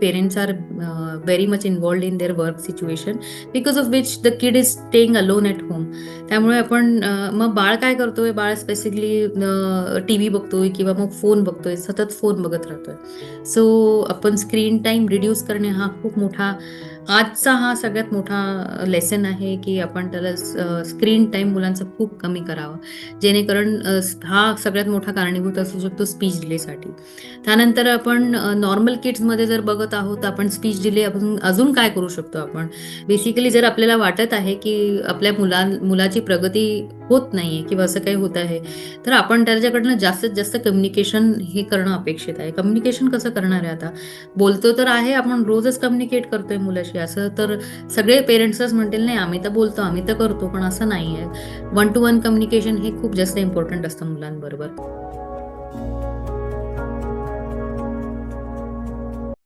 parents are very much involved in their work situation, because of which the kid is staying alone at home. त्यामुळे आपण मग बाळ काय करतोय, बाळ specifically TV बघतोय किंवा मग फोन बघतोय, सतत फोन बघत राहतोय. सो आपण स्क्रीन टाइम रिड्यूस करणे हा खूप मोठा, आजचा हा सगळ्यात मोठा लेसन आहे, की आपण त्याला स्क्रीन टाइम मुलांचा खूप कमी करावा, जेणेकरून हा सगळ्यात मोठा कारणीभूत असू शकतो स्पीच डिलेसाठी. त्यानंतर आपण नॉर्मल किड्समध्ये जर बघत आहोत, तर आपण स्पीच डिले अजून अजून काय करू शकतो आपण? बेसिकली जर आपल्याला वाटत आहे, की आपल्या मुलाची प्रगती होत नाहीये किंवा असं काही होत आहे, तर आपण त्याच्याकडनं जास्तीत जास्त कम्युनिकेशन हे करणं अपेक्षित आहे. कम्युनिकेशन कसं करणार आहे आता? बोलतो तर आहे, आपण रोजच कम्युनिकेट करतोय मुलाशी, असं तर सगळे पेरेंट्सच म्हणतील, "नाही, आम्ही तर बोलतो, आम्ही तर करतो." पण असं नाहीये. वन टू वन कम्युनिकेशन हे खूप जास्त इम्पोर्टंट असतं मुलांबरोबर.